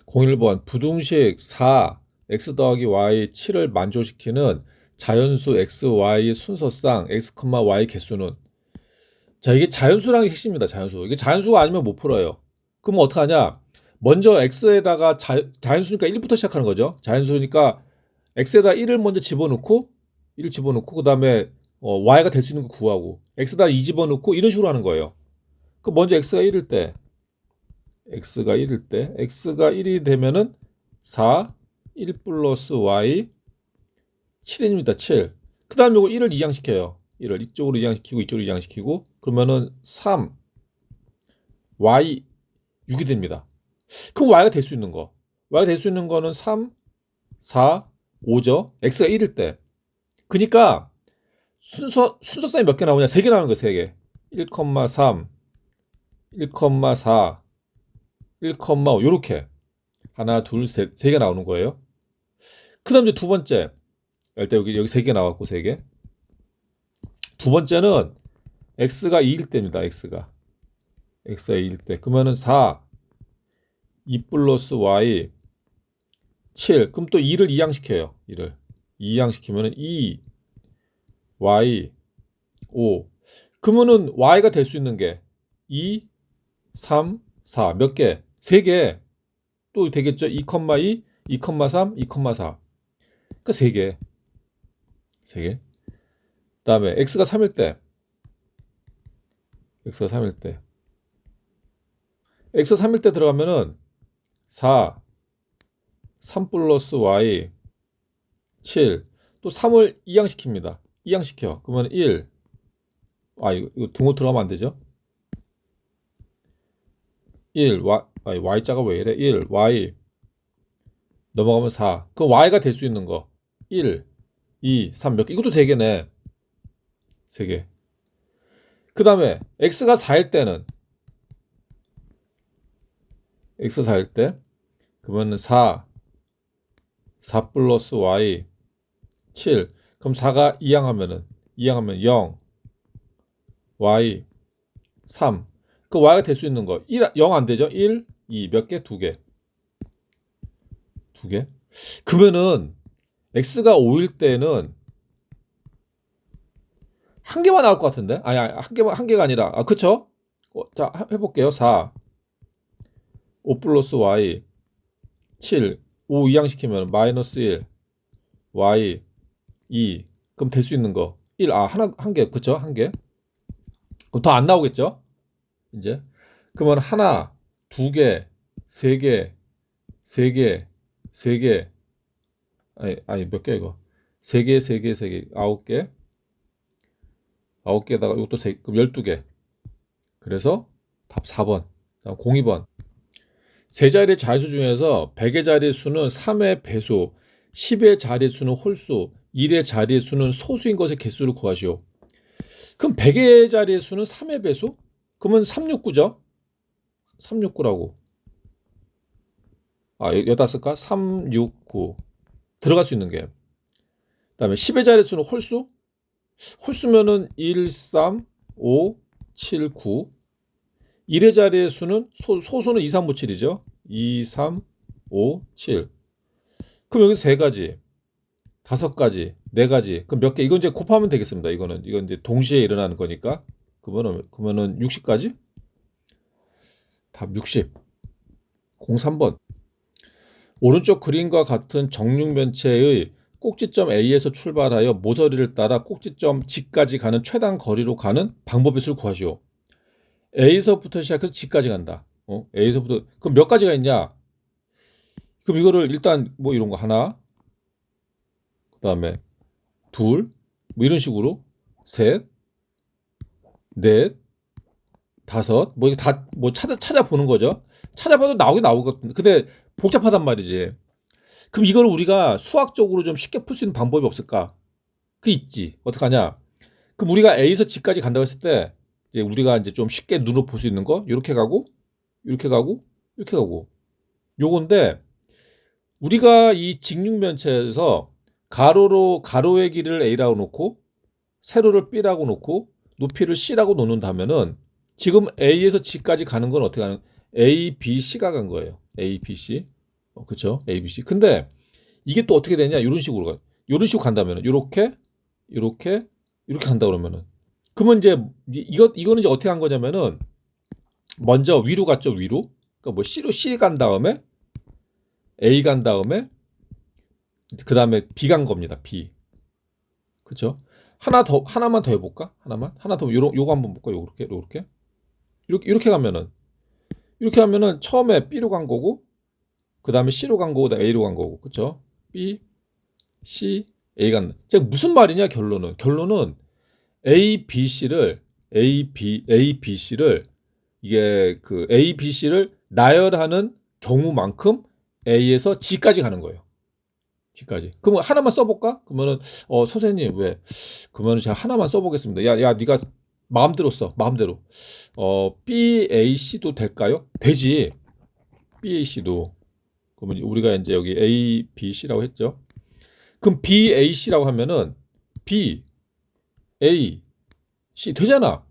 01번 부등식 4 x 더하기 y 7을 만족시키는 자연수 x, y 순서상 x, y 개수는. 자, 이게 자연수라는 게 핵심입니다. 자연수. 이게 자연수가 아니면 못 풀어요. 그럼 어떡하냐? 먼저 x에다가 자연수니까 1부터 시작하는 거죠. 자연수니까 x에다 1을 먼저 집어넣고 1을 집어넣고 그다음에 y가 될 수 있는 거 구하고 x에다 2 집어넣고 이런 식으로 하는 거예요. 그 먼저 x가 1일 때 x가 1이 되면은 4, 1 플러스 y 7입니다. 7. 그 다음에 이거 1을 이항시켜요. 1을 이쪽으로 이항시키고 이쪽으로 이항시키고 그러면은 3, y 6이 됩니다. 그럼 y가 될 수 있는 거. y가 될 수 있는 거는 3, 4, 5죠. x가 1일 때. 그러니까 순서쌍이 몇 개 나오냐? 3개 나오는 거예요. 3개. 1,3, 1,4, 1,5 요렇게. 하나, 둘, 셋. 3개 나오는 거예요. 그 다음 이제 두 번째. 일단 여기 3개 나왔고 3개. 두 번째는 x가 2일 때입니다. x가 2일 때. 그러면은 4, 2 플러스 y 7. 그럼 또 2를 이항시켜요. 2를 이항시키면은 2, y 5. 그러면은 y가 될 수 있는 게 2, 3, 4. 몇 개? 3개. 또 되겠죠? 2,2, 2,3, 2,4. 그 3개. 3개. 그다음에 x가 3일 때. x가 3일 때. x가 3일 때 들어가면은 4, 3 플러스 y 7. 또 3을 이항시킵니다. 이항시켜. 그러면 1. 이거 등호 들어가면 안 되죠? 1, y자가 왜 이래? 1, y 넘어가면 4. 그럼 y가 될 수 있는 거 1, 2, 3 몇 개? 이것도 되겠네. 3개. 그 다음에 x가 4일 때는 x가 4일 때 그러면 4 플러스 y 7. 그럼 4가 이항하면 0, y 3. 그 y가 될 수 있는 거 0 안 되죠? 1, 2 몇 개? 2개. 2개. 그러면은 x가 5일 때는 한 개만 나올 것 같은데? 한 개가 아니라. 그쵸? 자, 해볼게요. 4, 5 플러스 y 7, 5 이항시키면 마이너스 1, y 2. 그럼 될 수 있는 거 1. 한 개. 그쵸? 한 개. 그럼 더 안 나오겠죠? 이제. 그러면 하나, 두 개, 세 개, 세 개, 세 개. 몇 개 이거? 세 개, 세 개, 세 개. 9개. 9개에다가 이것도 그럼 12개. 그래서 답 4번. 다음 02번. 세 자리의 자릿수 중에서 100의 자릿수는 3의 배수, 10의 자릿수는 홀수, 1의 자릿수는 소수인 것의 개수를 구하시오. 그럼 100의 자릿수는 3의 배수? 그러면 369죠? 369라고. 여기다 쓸까? 369. 들어갈 수 있는 게. 그다음에 10의 자릿수는 홀수? 홀수면은 1, 3, 5, 7, 9. 1의 자리의 수는 소수는 2, 3, 5, 7이죠. 2, 3, 5, 7. 그럼 여기 세 가지, 다섯 가지, 네 가지. 그럼 몇 개? 이건 이제 곱하면 되겠습니다. 이건 이제 동시에 일어나는 거니까. 그러면은 60까지? 답 60. 03번. 오른쪽 그림과 같은 정육면체의 꼭지점 A에서 출발하여 모서리를 따라 꼭지점 G까지 가는 최단 거리로 가는 방법의 수를 구하시오. A에서부터 시작해서 G까지 간다. A에서부터. 그럼 몇 가지가 있냐? 그럼 이거를 일단 뭐 이런 거 하나, 그다음에 둘, 뭐 이런 식으로 셋, 넷, 다섯, 뭐 이게 다 뭐 찾아보는 거죠. 찾아봐도 나오거든. 근데 복잡하단 말이지. 그럼 이걸 우리가 수학적으로 좀 쉽게 풀 수 있는 방법이 없을까? 그 있지. 어떡하냐? 그럼 우리가 A에서 G까지 간다고 했을 때 이제 우리가 이제 좀 쉽게 눈으로 볼 수 있는 거 이렇게 가고 이렇게 가고 이렇게 가고 요건데 우리가 이 직육면체에서 가로의 길이를 A라고 놓고 세로를 B라고 놓고 높이를 C라고 놓는다면은 지금 A에서 G까지 가는 건 어떻게 가는? A, B, C가 간 거예요. A, B, C. 그쵸? A, B, C. 근데 이게 또 어떻게 되냐? 이런 식으로 가. 이런 식으로 간다면은 요렇게 요렇게 이렇게 간다 그러면은 그러면 이제 이거는 이제 어떻게 한 거냐면은 먼저 위로 갔죠, 위로. 그러니까 뭐 C 간 다음에 A 간 다음에 그다음에 B 간 겁니다. B. 그쵸? 하나만 더 해볼까? 하나 더 요거 한번 볼까? 이렇게 하면은 처음에 B로 간 거고 그다음에 C로 간 거고 그다음에 A로 간 거고 그쵸? B, C, A 간. 즉 무슨 말이냐 결론은 A, B, C를 이게 그 A, B, C를 나열하는 경우만큼 A에서 G까지 가는 거예요. G까지. 그럼 하나만 써볼까? 그러면은 선생님 왜? 그러면은 제가 하나만 써보겠습니다. 야, 네가 마음대로 써. 마음대로. B, A, C도 될까요? 되지. B, A, C도. 그러면 우리가 이제 여기 A, B, C라고 했죠. 그럼 B, A, C라고 하면은 B, A, C 되잖아.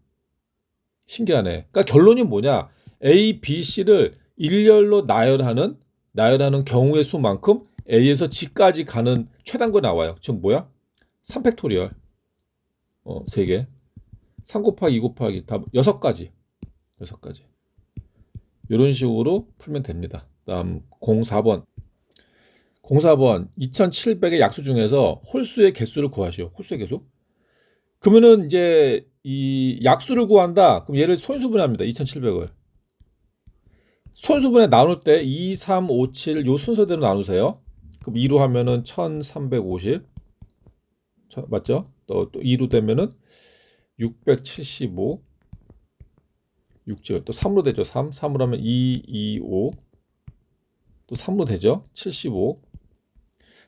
신기하네. 그러니까 결론이 뭐냐? A, B, C를 일렬로 나열하는 경우의 수만큼 A에서 G까지 가는 최단거 나와요. 지금 뭐야? 3팩토리얼. 3개. 3 곱하기 2 곱하기 다 6가지. 6가지. 이런 식으로 풀면 됩니다. 다음 04번. 04번 2700의 약수 중에서 홀수의 개수를 구하시오. 홀수의 개수. 그러면은 이제 이 약수를 구한다. 그럼 얘를 소인수분해합니다. 2700을. 소인수분해 나눌 때 2, 3, 5, 7 요 순서대로 나누세요. 그럼 2로 하면은 1350. 맞죠? 또 2로 되면은 675. 6죠. 또 3로 되죠. 3으로 하면 2, 2, 5. 또 3로 되죠. 75.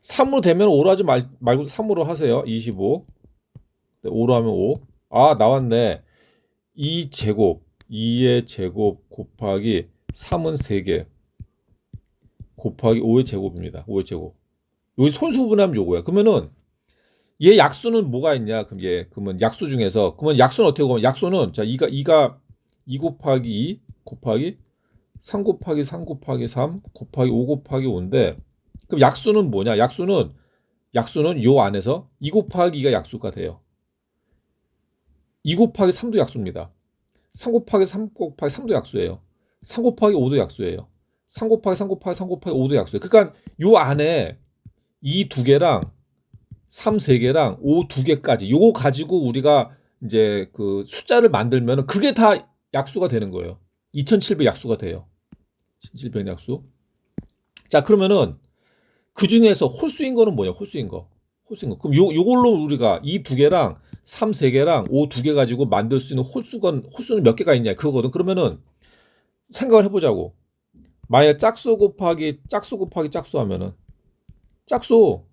3으로 되면 5로 하지 말고 3으로 하세요. 25. 5로 하면 5. 아, 나왔네. 2제곱, 2의 제곱 곱하기 3은 3개 곱하기 5의 제곱입니다. 5의 제곱. 여기 손수분하면 요거야. 그러면은 얘 약수는 뭐가 있냐? 그러면 약수 중에서 그러면 약수는 어떻게 보면 약수는 자, 2 곱하기 2 곱하기 3 곱하기 3 곱하기 3 곱하기 5 곱하기 5인데 그럼 약수는 뭐냐? 약수는 요 안에서 2 곱하기 2가 약수가 돼요. 2 곱하기 3도 약수입니다. 3 곱하기 3 곱하기 3도 약수예요. 3 곱하기 5도 약수예요. 3 곱하기 3 곱하기 3 곱하기 5도 약수예요. 그러니까 요 안에 2 두 개랑 3 세 개랑 5 두 개까지 요거 가지고 우리가 이제 그 숫자를 만들면은 그게 다 약수가 되는 거예요. 2700 약수가 돼요. 2700 약수. 자, 그러면은 그 중에서 홀수인 거는 뭐냐? 홀수인 거. 그럼 요걸로 우리가 이 두 개랑 3 세 개랑 5 두 개 가지고 만들 수 있는 홀수는 몇 개가 있냐? 그거거든. 그러면은 생각을 해보자고. 만약 짝수 곱하기 짝수 하면은 짝수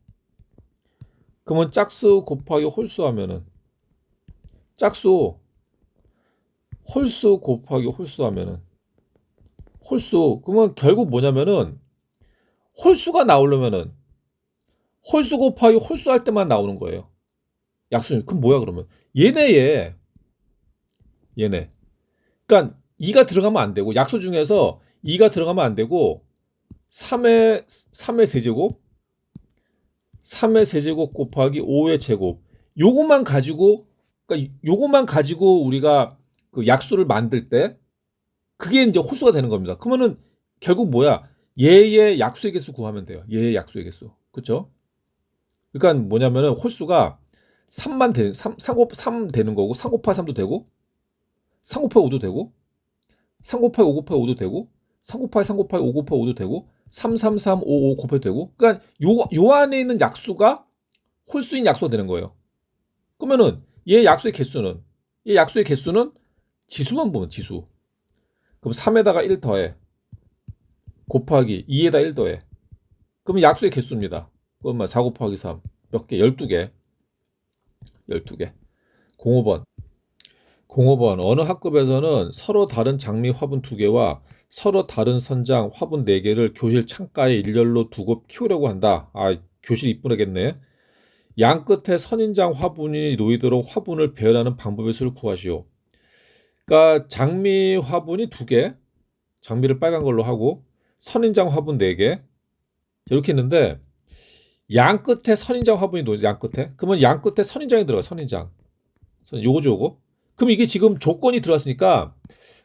그러면 짝수 곱하기 홀수 하면은 짝수 홀수 곱하기 홀수 하면은 홀수 그러면 결국 뭐냐면은 홀수가 나오려면은 홀수 곱하기 홀수 할 때만 나오는 거예요. 약수. 그럼 뭐야 그러면 얘네 그러니까 2가 들어가면 안 되고 약수 중에서 2가 들어가면 안 되고 3의 세제곱 3의 세제곱 곱하기 5의 제곱 요것만 가지고 우리가 그 약수를 만들 때 그게 이제 홀수가 되는 겁니다. 그러면은 결국 뭐야? 얘의 약수의 개수 구하면 돼요. 얘의 약수의 개수. 그렇죠? 그러니까 뭐냐면은 홀수가 3 되는 거고 3 곱하기 3도 되고 3 곱하기 5도 되고 3 곱하기 5 곱하기 5도 되고 3 곱하기 3 곱하기 5 곱하기 5도 되고 3, 3, 3, 5, 5 곱해도 되고 그러니까 요 안에 있는 약수가 홀수인 약수가 되는 거예요. 그러면은 얘 약수의 개수는 지수만 보면 지수. 그럼 3에다가 1 더해 곱하기 2에다 1 더해. 그러면 약수의 개수입니다. 그러면 4 곱하기 3 몇 개? 12개. 12개. 05번. 05번 어느 학급에서는 서로 다른 장미 화분 2개와 서로 다른 선장 화분 4개를 교실 창가에 일렬로 두고 키우려고 한다. 아, 교실 이쁘겠네. 양 끝에 선인장 화분이 놓이도록 화분을 배열하는 방법의 수를 구하시오. 그러니까 장미 화분이 2개, 장미를 빨간 걸로 하고 선인장 화분 4개, 자, 이렇게 있는데 양 끝에 선인장 화분이 놓여져. 양 끝에. 그러면 양 끝에 선인장이 들어가. 선인장. 요거죠, 요거. 그럼 이게 지금 조건이 들어갔으니까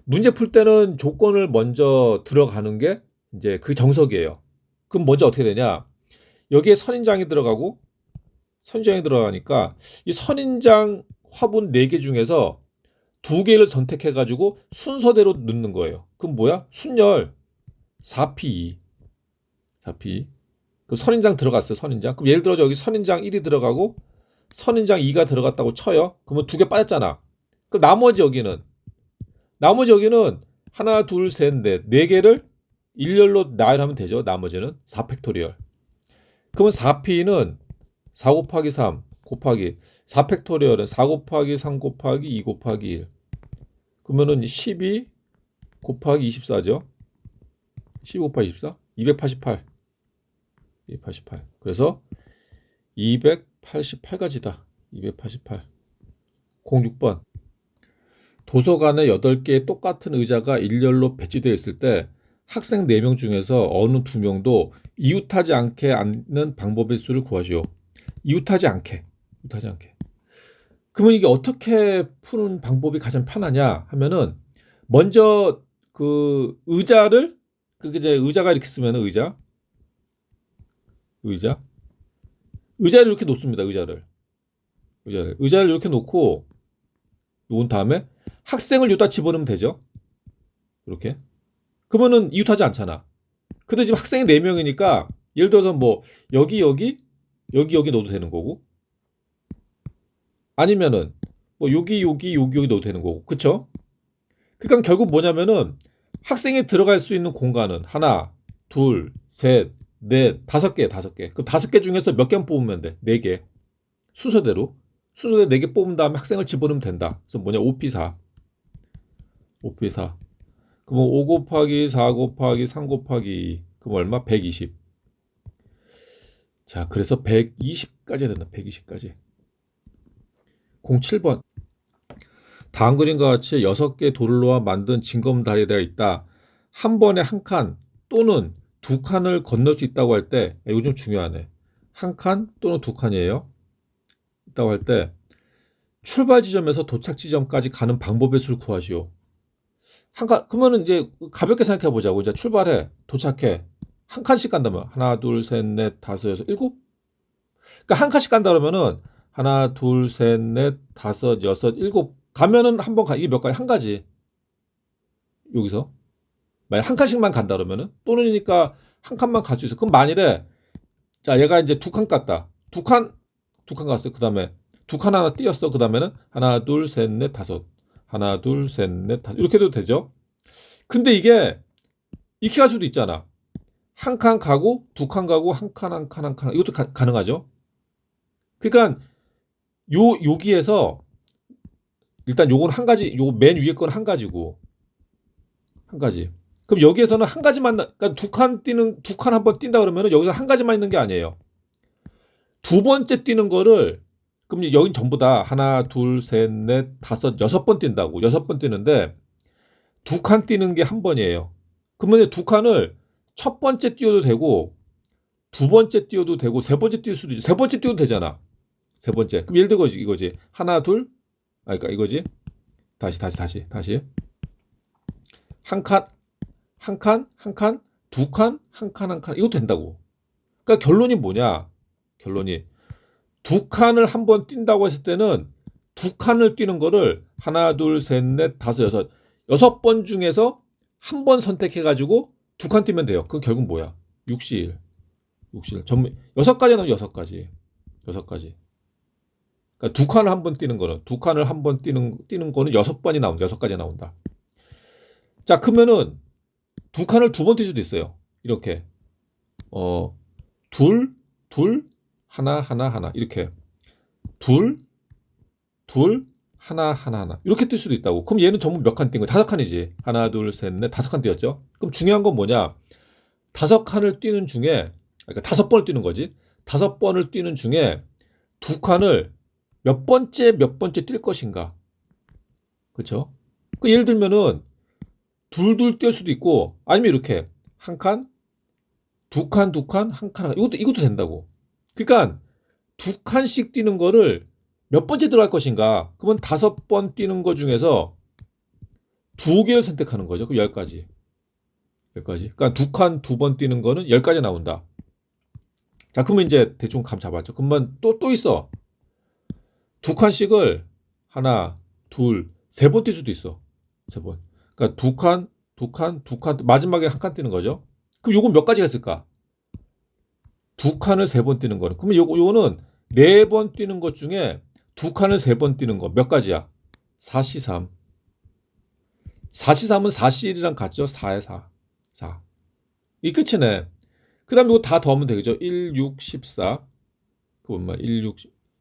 문제 풀 때는 조건을 먼저 들어가는 게 이제 그 정석이에요. 그럼 먼저 어떻게 되냐? 여기에 선인장이 들어가고 선인장이 들어가니까 이 선인장 화분 4개 중에서 2개를 선택해 가지고 순서대로 넣는 거예요. 그럼 뭐야? 순열 4P2. 4P. 그럼 선인장 들어갔어요. 선인장. 그럼 예를 들어 여기 선인장 1이 들어가고 선인장 2가 들어갔다고 쳐요. 그러면 2개 빠졌잖아. 그럼 나머지 여기는 하나, 둘, 셋, 넷, 4개를 일렬로 나열하면 되죠. 나머지는 4팩토리얼. 그러면 4P는 4 곱하기 3 곱하기 4팩토리얼은 4 곱하기 3 곱하기 2 곱하기 1. 그러면은 12 곱하기 24죠. 12 곱하기 24? 288. 288. 그래서 288가지다. 288. 06번. 도서관에 8개의 똑같은 의자가 일렬로 배치되어 있을 때 학생 4명 중에서 어느 2명도 이웃하지 않게 앉는 방법의 수를 구하시오. 이웃하지 않게. 그러면 이게 어떻게 푸는 방법이 가장 편하냐 하면은 먼저 그 의자를 그게 이제 의자가 이렇게 쓰면 의자를 이렇게 놓습니다. 의자를 이렇게 놓고 놓은 다음에 학생을 여기다 집어넣으면 되죠. 이렇게. 그러면은 이웃하지 않잖아. 근데 지금 학생이 4명이니까 예를 들어서 뭐 여기 넣어도 되는 거고 아니면은 뭐 여기 넣어도 되는 거고. 그쵸? 그러니까 결국 뭐냐면은 학생이 들어갈 수 있는 공간은 하나, 둘, 셋, 넷, 5개. 그럼 5개 중에서 몇 개만 뽑으면 돼? 4개. 순서대로 4개 뽑은 다음에 학생을 집어넣으면 된다. 그래서 뭐냐? 5P4. 그럼 5 곱하기 4 곱하기 3 곱하기 2. 그럼 얼마? 120. 자, 그래서 120까지 된다. 120까지. 07번. 다음 그림과 같이 6개 돌을 놓아 만든 징검다리가 있다. 한 번에 한 칸 또는 2칸을 건널 수 있다고 할 때, 이거 좀 중요하네. 한 칸 또는 2칸이에요. 있다고 할 때 출발 지점에서 도착 지점까지 가는 방법의 수를 구하시오. 그러면은 이제 가볍게 생각해 보자고. 이제 출발해, 도착해. 한 칸씩 간다면 하나, 둘, 셋, 넷, 다섯, 여섯, 일곱. 그러니까 한 칸씩 간다 그러면은 하나, 둘, 셋, 넷, 다섯, 여섯, 일곱 가면은 한 번 이게 몇 가지? 한 가지. 여기서 만약 한 칸씩만 간다 그러면은 또는이니까 한 칸만 갈 수 있어. 그럼 만일에 자 얘가 이제 2칸 갔다. 두 칸 갔어요. 그다음에 2칸 하나 띄었어. 그다음에는 하나, 둘, 셋, 넷, 다섯. 하나, 둘, 셋, 넷, 다섯. 이렇게 해도 되죠. 근데 이게 이렇게 갈 수도 있잖아. 한 칸 가고 2칸 가고 한 칸. 이것도 가능하죠. 그러니까 여기에서 일단 요건 한 가지, 요 맨 위에 건 한 가지고 한 가지. 그럼 여기에서는 한 가지만, 그러니까 2칸 한 번 뛴다 그러면은 여기서 한 가지만 있는 게 아니에요. 두 번째 뛰는 거를 그럼 여긴 전부 다 하나, 둘, 셋, 넷, 다섯, 6번 뛴다고. 6번 뛰는데 2칸 뛰는 게 한 번이에요. 그러면 2칸을 첫 번째 뛰어도 되고 두 번째 뛰어도 되고 세 번째 뛸 수도 있죠. 세 번째 뛰어도 되잖아. 세 번째. 그럼 예를 들어 이거지. 하나, 둘. 그러니까 이거지. 다시. 한 칸, 두 칸, 한 칸. 이거 된다고. 그러니까 결론이 뭐냐? 결론이 2칸을 한 번 뛴다고 했을 때는 2칸을 뛰는 거를 하나, 둘, 셋, 넷, 다섯, 여섯. 6번 중에서 한 번 선택해가지고 2칸 뛰면 돼요. 그건 결국 뭐야? 60일. 전부 6가지 나오면 6가지. 그러니까 2칸을 한 번 뛰는 거는 2칸을 한 번 뛰는 거는 6번이 나온다. 6가지 나온다. 자, 그러면은 2칸을 2번 뛸 수도 있어요. 이렇게 둘, 하나 이렇게 둘, 하나 이렇게 뛸 수도 있다고. 그럼 얘는 전부 몇 칸 뛴 거야? 5칸이지. 하나, 둘, 셋, 넷, 5칸 뛰었죠. 그럼 중요한 건 뭐냐? 5칸을 뛰는 중에 그러니까 5번을 뛰는 거지. 5번을 뛰는 중에 2칸을 몇 번째 뛸 것인가? 그렇죠? 그 예를 들면은 둘 뛸 수도 있고 아니면 이렇게 한 칸, 두 칸, 두 칸, 한 칸. 이것도 된다고. 그러니까 두 칸씩 뛰는 거를 몇 번째 들어갈 것인가? 그러면 5번 뛰는 거 중에서 두 개를 선택하는 거죠. 그 10가지. 10가지. 그러니까 두 칸, 두 번 뛰는 거는 10가지 나온다. 자, 그러면 이제 대충 감 잡았죠. 그러면 또 있어. 두 칸씩을 하나, 둘, 3번 뛸 수도 있어. 3번. 그러니까 두 칸, 두 칸, 두 칸, 마지막에 한 칸 뛰는 거죠. 그럼 요건 몇 가지가 있을까? 두 칸을 3번 뛰는 거는. 그러면 요거는 4번 뛰는 것 중에 두 칸을 3번 뛰는 거 몇 가지야? 4C3. 4C3은 4C1이랑 같죠? 4에 4. 4. 이 끝이네. 그 다음에 이거 다 더하면 되겠죠? 1, 6, 14. 그건 뭐 1, 6,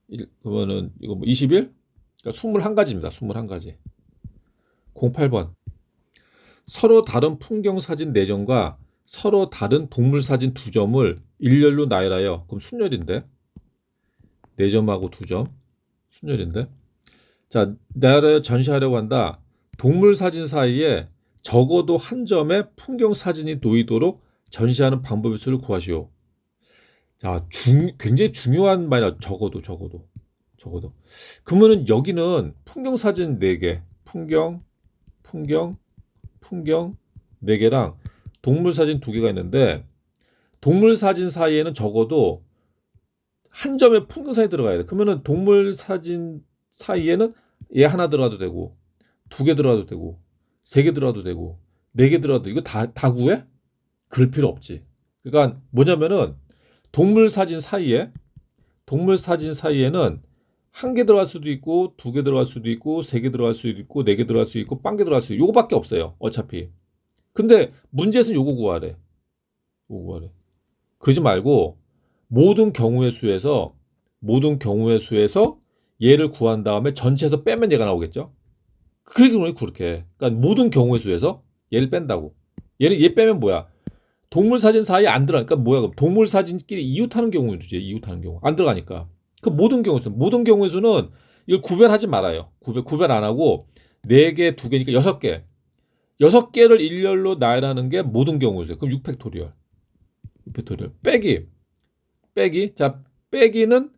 1, 그러면은 이거 뭐 21? 그러니까 21가지입니다. 21가지. 08번. 서로 다른 풍경 사진 4점과 서로 다른 동물 사진 2점을 일렬로 나열하여. 그럼 순열인데. 4점하고 2점. 순열인데. 자, 나열하여 전시하려고 한다. 동물 사진 사이에 적어도 한 점의 풍경 사진이 놓이도록 전시하는 방법의 수를 구하시오. 자, 굉장히 중요한 말이야. 적어도. 그러면은 여기는 풍경 사진 4개, 풍경 4개랑 동물 사진 2개가 있는데, 동물 사진 사이에는 적어도 한 점의 풍경 사진이 들어가야 돼. 그러면은 동물 사진 사이에는 얘 하나 들어가도 되고, 2개 들어가도 되고, 3개 들어가도 되고, 4개 들어가도 이거 다 구해? 그럴 필요 없지. 그러니까 뭐냐면은 동물 사진 사이에는 한 개 들어갈 수도 있고, 2개 들어갈 수도 있고, 3개 들어갈 수도 있고, 4개 들어갈 수도 있고, 빵개 들어갈 수도 있고, 요거밖에 없어요. 어차피. 근데 문제에서는 요거 구하래. 그러지 말고 모든 경우의 수에서 얘를 구한 다음에 전체에서 빼면 얘가 나오겠죠. 그렇게. 그러니까 모든 경우의 수에서 얘를 뺀다고. 얘 빼면 뭐야? 동물 사진 사이에 안 들어가니까. 그러니까 뭐야? 그럼 동물 사진끼리 이웃하는 경우지. 이웃하는 경우 안 들어가니까. 그 모든 경우의 수는 이걸 구별하지 말아요. 구별 안 하고 4개, 2개니까 6개. 6개를 일렬로 나열하는 게 모든 경우의 수예요. 그럼 6팩토리얼. 빼기. 자, 빼기는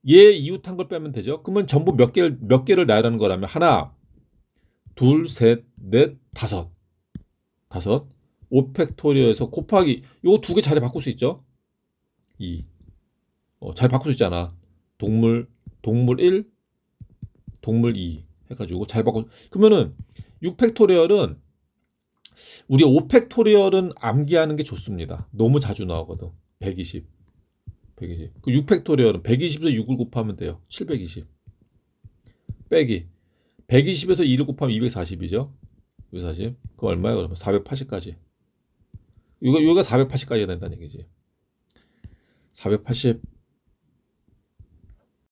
얘 이웃한 걸 빼면 되죠. 그러면 전부 몇 개를 나열하는 거라면 하나, 둘, 셋, 넷, 다섯. 5팩토리얼에서 곱하기 요 2개 자리 바꿀 수 있죠. 2. 잘 바꿀 수 있잖아. 동물 1, 동물 2 해가지고 잘 바꿔. 그러면은 6팩토리얼은 우리 5팩토리얼은 암기하는 게 좋습니다. 너무 자주 나오거든. 120. 그 6팩토리얼은 120에서 6을 곱하면 돼요. 720. 빼기 120에서 2를 곱하면 240이죠. 240. 그거 얼마야 그러면? 480까지. 이거 480까지 된다는 얘기지. 480